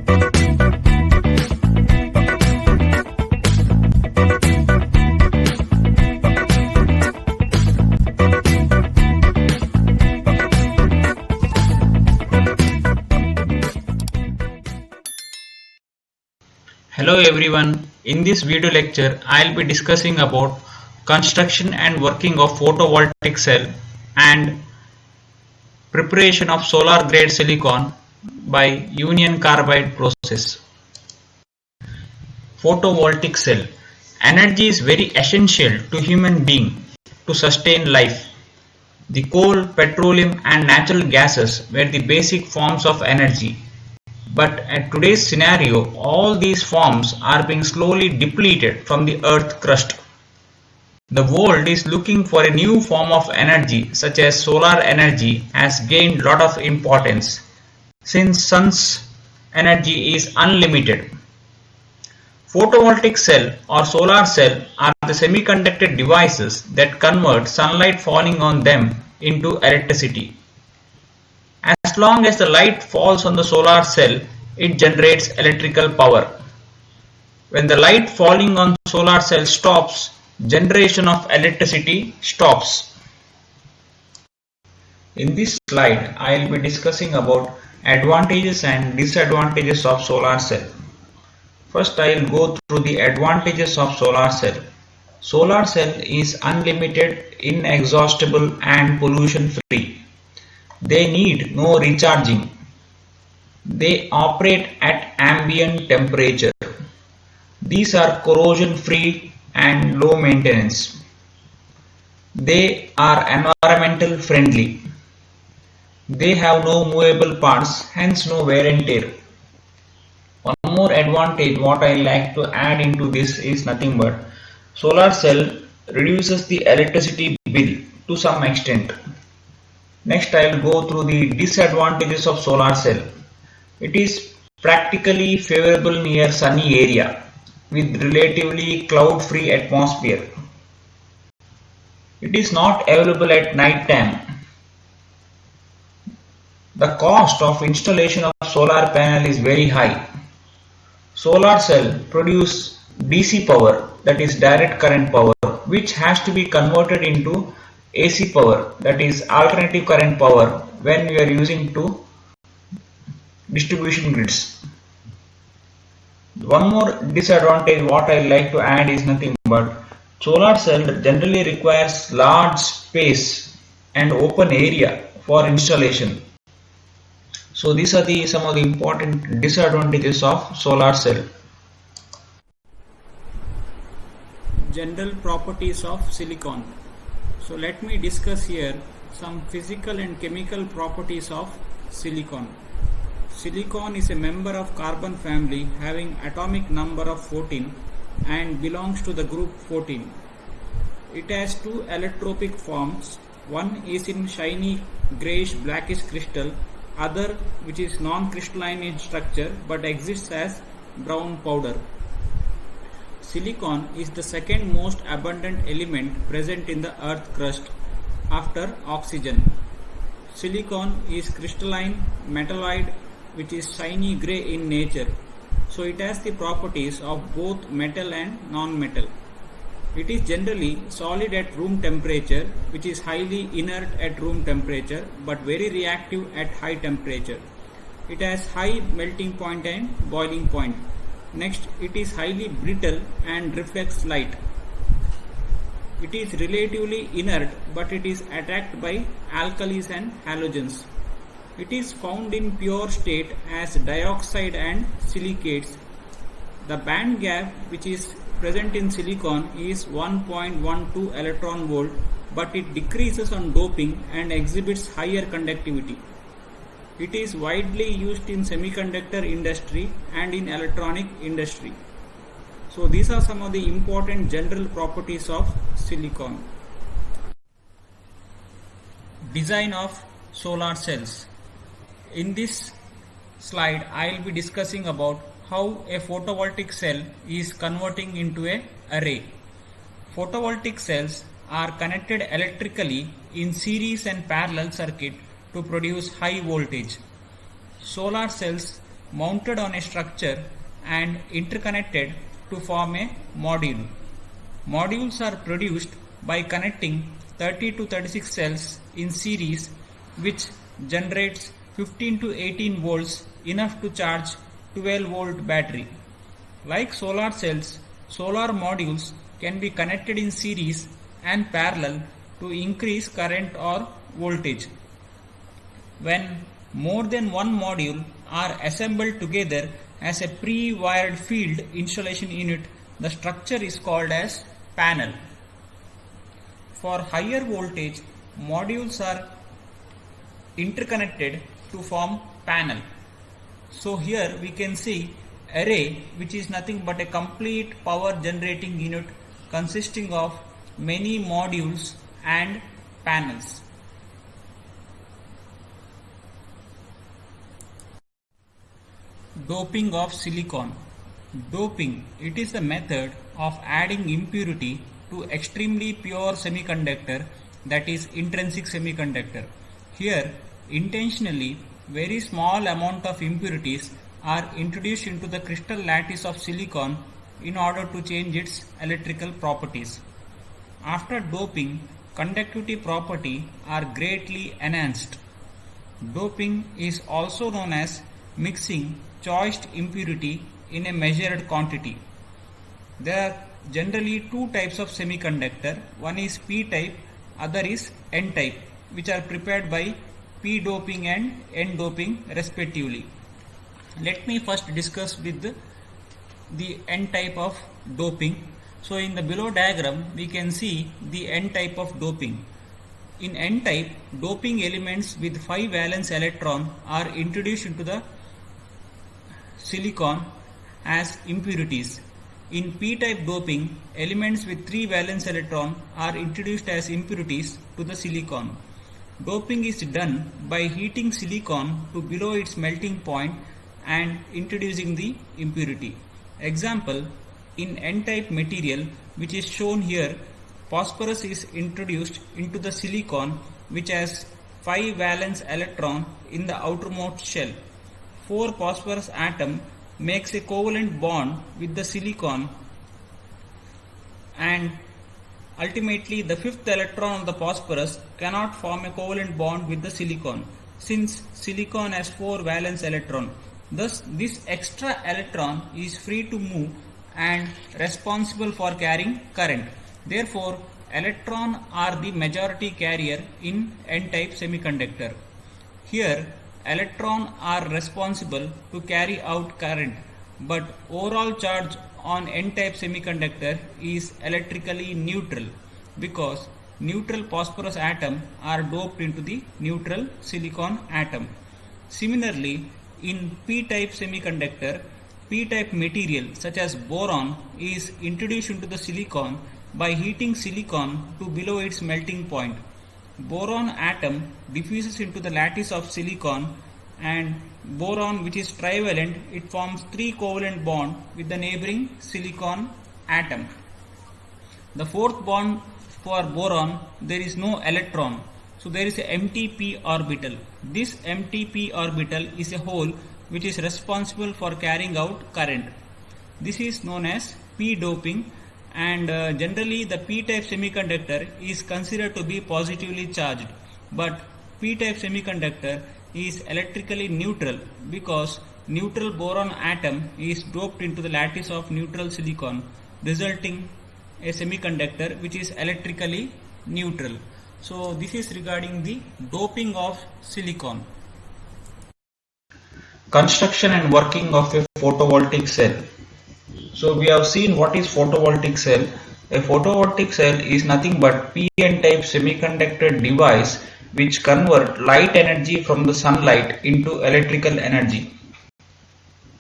Hello everyone, in this video lecture I'll be discussing about construction and working of photovoltaic cell and preparation of solar grade silicon by union carbide process. Photovoltaic cell. Energy is very essential to human being to sustain life. The coal, petroleum and natural gases were the basic forms of energy. But at today's scenario, all these forms are being slowly depleted from the earth crust. The world is looking for a new form of energy such as solar energy has gained lot of importance since sun's energy is unlimited. Photovoltaic cell or solar cell are the semiconductor devices that convert sunlight falling on them into electricity. As long as the light falls on the solar cell, it generates electrical power. When the light falling on solar cell stops, generation of electricity stops. In this slide, I will be discussing about advantages and disadvantages of solar cell. First, I will go through the advantages of solar cell. Solar cell is unlimited, inexhaustible and pollution free. They need no recharging. They operate at ambient temperature. These are corrosion free and low maintenance. They are environmental friendly. They have no movable parts, hence no wear and tear. One more advantage what I like to add into this is nothing but solar cell reduces the electricity bill to some extent. Next, I will go through the disadvantages of solar cell. It is practically favorable near sunny area with relatively cloud-free atmosphere. It is not available at night time. The cost of installation of solar panel is very high. Solar cell produce DC power, that is direct current power, which has to be converted into AC power, that is alternative current power, when we are using to distribution grids. One more disadvantage what I like to add is nothing but solar cell generally requires large space and open area for installation. So these are some of the important disadvantages of solar cell. General properties of silicon. So let me discuss here some physical and chemical properties of silicon. Silicon is a member of carbon family having atomic number of 14 and belongs to the group 14. It has two allotropic forms. One is in shiny greyish blackish crystal, other which is non-crystalline in structure but exists as brown powder. Silicon is the second most abundant element present in the earth crust after oxygen. Silicon is crystalline metalloid which is shiny grey in nature. So it has the properties of both metal and non-metal. It is generally solid at room temperature, which is highly inert at room temperature but very reactive at high temperature. It has high melting point and boiling point. Next, it is highly brittle and reflects light. It is relatively inert but it is attacked by alkalis and halogens. It is found in pure state as dioxide and silicates. The band gap which is present in silicon is 1.12 electron volt, but it decreases on doping and exhibits higher conductivity. It is widely used in semiconductor industry and in electronic industry. So these are some of the important general properties of silicon. Design of solar cells. In this slide, I will be discussing about how a photovoltaic cell is converting into an array. Photovoltaic cells are connected electrically in series and parallel circuit to produce high voltage. Solar cells mounted on a structure and interconnected to form a module. Modules are produced by connecting 30 to 36 cells in series, which generates 15 to 18 volts, enough to charge 12-volt battery. Like solar cells, solar modules can be connected in series and parallel to increase current or voltage. When more than one module are assembled together as a pre-wired field insulation unit, the structure is called as panel. For higher voltage, modules are interconnected to form panel. So here we can see array, which is nothing but a complete power generating unit consisting of many modules and panels. Doping of silicon. Doping, it is the method of adding impurity to extremely pure semiconductor, that is intrinsic semiconductor. Here intentionally very small amount of impurities are introduced into the crystal lattice of silicon in order to change its electrical properties. After doping, conductivity property are greatly enhanced. Doping is also known as mixing choiced impurity in a measured quantity. There are generally two types of semiconductor. One is P-type, other is N-type, which are prepared by P-doping and N-doping respectively. Let me first discuss with the N-type of doping. So in the below diagram we can see the N-type of doping. In N-type, doping elements with 5 valence electron are introduced into the silicon as impurities. In P-type doping, elements with 3 valence electron are introduced as impurities to the silicon. Doping is done by heating silicon to below its melting point and introducing the impurity. Example, in N-type material, which is shown here, phosphorus is introduced into the silicon, which has 5 valence electron in the outermost shell. 4 phosphorus atom makes a covalent bond with the silicon, and ultimately the 5th electron of the phosphorus cannot form a covalent bond with the silicon, since silicon has 4 valence electron. Thus this extra electron is free to move and responsible for carrying current. Therefore electron are the majority carrier in N-type semiconductor. Here electron are responsible to carry out current, but overall charge on N-type semiconductor is electrically neutral because neutral phosphorus atom are doped into the neutral silicon atom. Similarly, in P-type semiconductor, P-type material such as boron is introduced into the silicon by heating silicon to below its melting point. Boron atom diffuses into the lattice of silicon, and boron, which is trivalent, it forms 3 covalent bonds with the neighboring silicon atom. The 4th bond for boron, there is no electron, so there is a empty p orbital. This empty p orbital is a hole which is responsible for carrying out current. This is known as p-doping, and generally the p-type semiconductor is considered to be positively charged, but p-type semiconductor is electrically neutral because neutral boron atom is doped into the lattice of neutral silicon, resulting a semiconductor which is electrically neutral. So this is regarding the doping of silicon. Construction and working of a photovoltaic cell. So we have seen what is photovoltaic cell. A photovoltaic cell is nothing but PN type semiconductor device which convert light energy from the sunlight into electrical energy.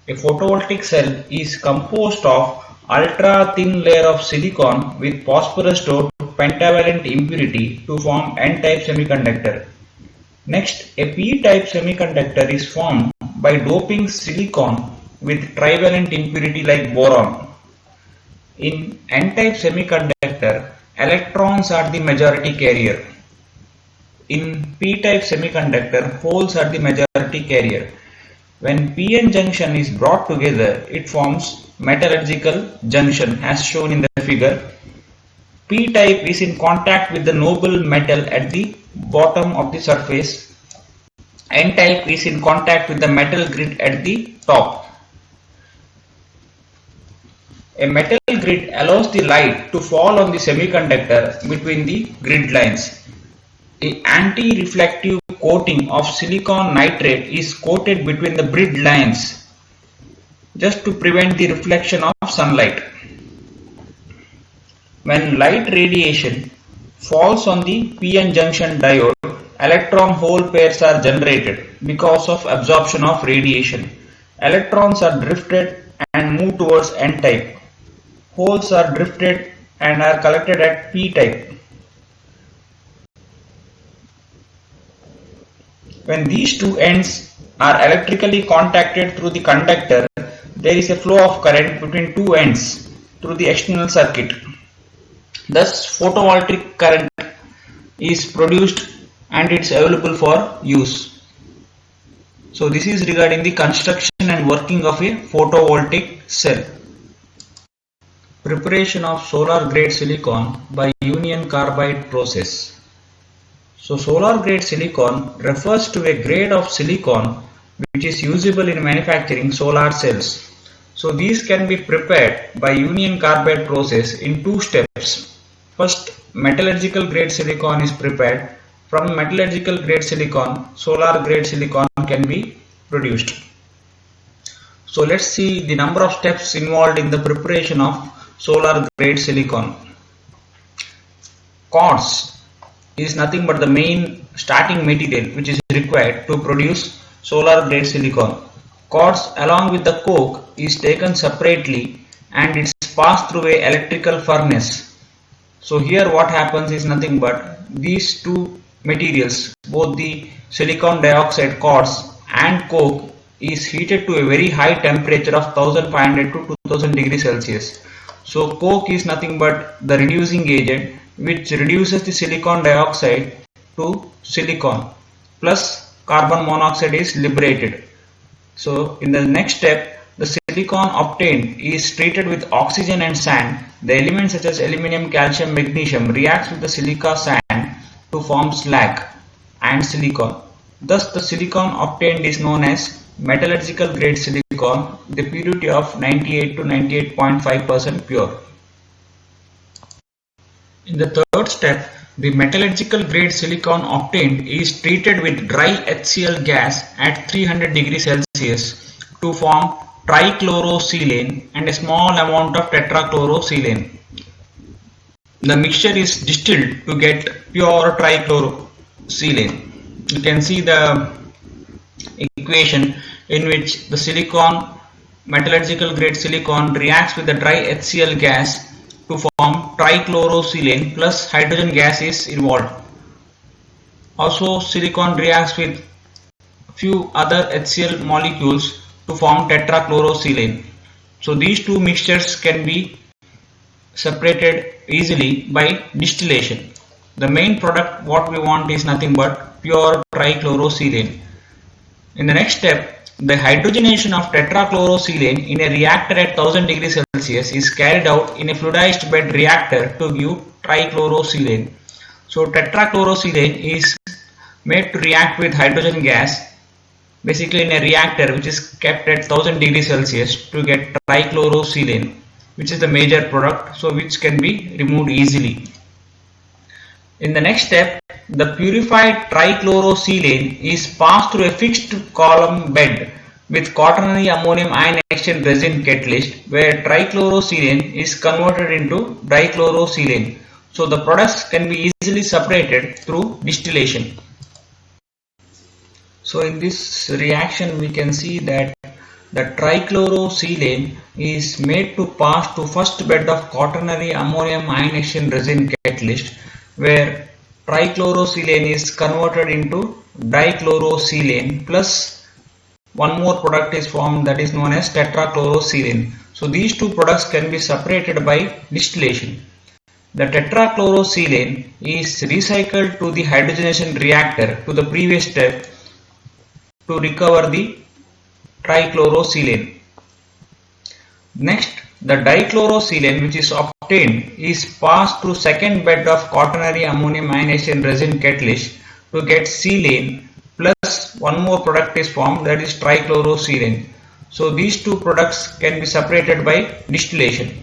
A photovoltaic cell is composed of ultra thin layer of silicon with phosphorus doped pentavalent impurity to form N-type semiconductor. Next, a P-type semiconductor is formed by doping silicon with trivalent impurity like boron. In N-type semiconductor, electrons are the majority carrier. In P-type semiconductor, holes are the majority carrier. When p-n junction is brought together, it forms metallurgical junction as shown in the figure. P-type is in contact with the noble metal at the bottom of the surface. N-type is in contact with the metal grid at the top. A metal grid allows the light to fall on the semiconductor between the grid lines. The anti-reflective coating of silicon nitride is coated between the grid lines just to prevent the reflection of sunlight. When light radiation falls on the p-n junction diode, electron-hole pairs are generated because of absorption of radiation. Electrons are drifted and move towards n-type. Holes are drifted and are collected at p-type. When these two ends are electrically contacted through the conductor, there is a flow of current between two ends through the external circuit. Thus, photovoltaic current is produced and it is available for use. So, this is regarding the construction and working of a photovoltaic cell. Preparation of solar grade silicon by union carbide process. So, solar grade silicon refers to a grade of silicon which is usable in manufacturing solar cells. So, these can be prepared by union carbide process in two steps. First, metallurgical grade silicon is prepared. From metallurgical grade silicon, solar grade silicon can be produced. So, let's see the number of steps involved in the preparation of solar grade silicon. Quartz is nothing but the main starting material which is required to produce solar grade silicon. Quartz along with the coke is taken separately and it's passed through a electrical furnace. So here what happens is nothing but these two materials, both the silicon dioxide quartz and coke, is heated to a very high temperature of 1500 to 2000 degrees Celsius. So coke is nothing but the reducing agent which reduces the silicon dioxide to silicon, plus carbon monoxide is liberated. So in the next step, the silicon obtained is treated with oxygen and sand. The elements such as aluminum, calcium, magnesium reacts with the silica sand to form slag and silicon. Thus the silicon obtained is known as metallurgical grade silicon, the purity of 98 to 98.5% pure. In the third step, the metallurgical grade silicon obtained is treated with dry HCl gas at 300 degrees Celsius to form trichlorosilane and a small amount of tetrachlorosilane. The mixture is distilled to get pure trichlorosilane. You can see the equation in which the silicon, metallurgical grade silicon, reacts with the dry HCl gas to form trichlorosilane plus hydrogen gas is involved. Also, silicon reacts with few other HCl molecules to form tetrachlorosilane. So these two mixtures can be separated easily by distillation. The main product what we want is nothing but pure trichlorosilane. In the next step, the hydrogenation of tetrachlorosilane in a reactor at 1000 degrees Celsius is carried out in a fluidized bed reactor to give trichlorosilane. So tetrachlorosilane is made to react with hydrogen gas, basically in a reactor which is kept at 1000 degrees Celsius to get trichlorosilane, which is the major product, so which can be removed easily. In the next step, the purified trichlorosilane is passed through a fixed column bed with quaternary ammonium ion exchange resin catalyst, where trichlorosilane is converted into dichlorosilane. So the products can be easily separated through distillation. So in this reaction we can see that the trichlorosilane is made to pass to first bed of quaternary ammonium ion exchange resin catalyst, where trichlorosilane is converted into dichlorosilane plus one more product is formed that is known as tetrachlorosilane. So these two products can be separated by distillation. The tetrachlorosilane is recycled to the hydrogenation reactor to the previous step to recover the trichlorosilane. Next, the dichlorosilane which is obtained is passed through second bed of quaternary ammonium ionization resin catalyst to get silane, plus one more product is formed, that is trichlorosilane. So these two products can be separated by distillation.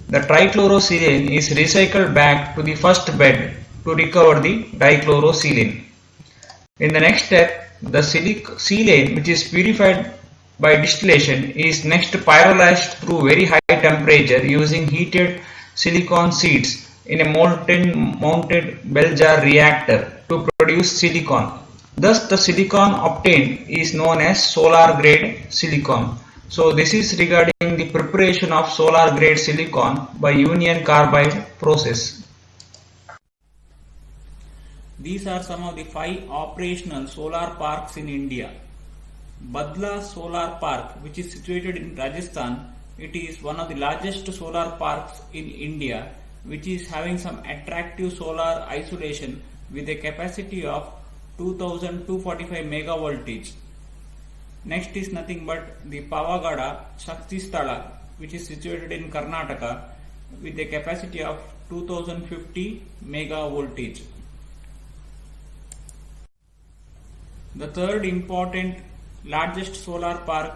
The trichlorosilane is recycled back to the first bed to recover the dichlorosilane. In the next step, the silane which is purified by distillation is next pyrolyzed through very high temperature using heated silicon seeds in a molten mounted bell jar reactor to produce silicon. Thus the silicon obtained is known as solar grade silicon. So this is regarding the preparation of solar grade silicon by union carbide process. These are some of the 5 operational solar parks in India. Badla Solar Park, which is situated in Rajasthan, it is one of the largest solar parks in India, which is having some attractive solar isolation with a capacity of 2245 mega voltage. Next is nothing but the Pavagada Shakti Sthala, which is situated in Karnataka with a capacity of 2050 mega voltage. The third important largest solar park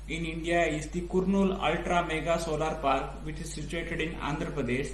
in India is the Kurnool Ultra Mega Solar Park, which is situated in Andhra Pradesh,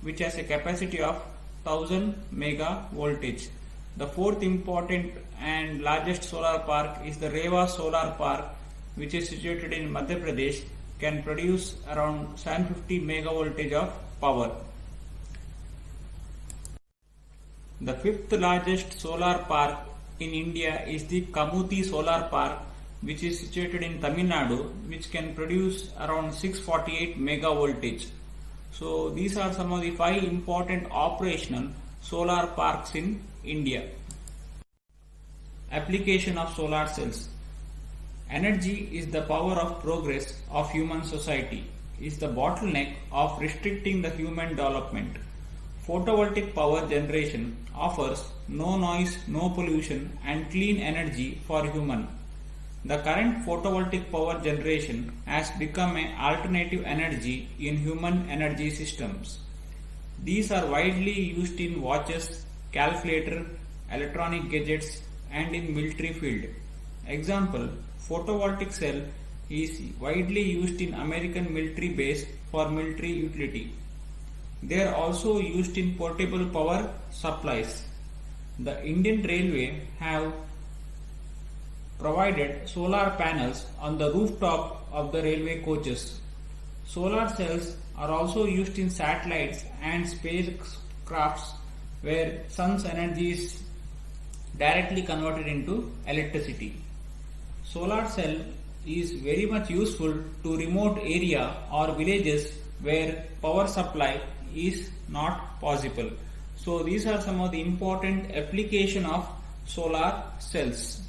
which has a capacity of 1000 mega voltage. The fourth important and largest solar park is the Rewa Solar Park, which is situated in Madhya Pradesh, can produce around 750 mega voltage of power. The fifth largest solar park in India is the Kamuti Solar Park, which is situated in Tamil Nadu, which can produce around 648 mega voltage. So these are some of the 5 important operational solar parks in India. Application of solar cells. Energy is the power of progress of human society, is the bottleneck of restricting the human development. Photovoltaic power generation offers no noise, no pollution and clean energy for human. The current photovoltaic power generation has become an alternative energy in human energy systems. These are widely used in watches, calculator, electronic gadgets and in military field. Example, photovoltaic cell is widely used in American military base for military utility. They are also used in portable power supplies. The Indian Railway have provided solar panels on the rooftop of the railway coaches. Solar cells are also used in satellites and spacecrafts where sun's energy is directly converted into electricity. Solar cell is very much useful to remote area or villages where power supply is not possible. So these are some of the important application of solar cells.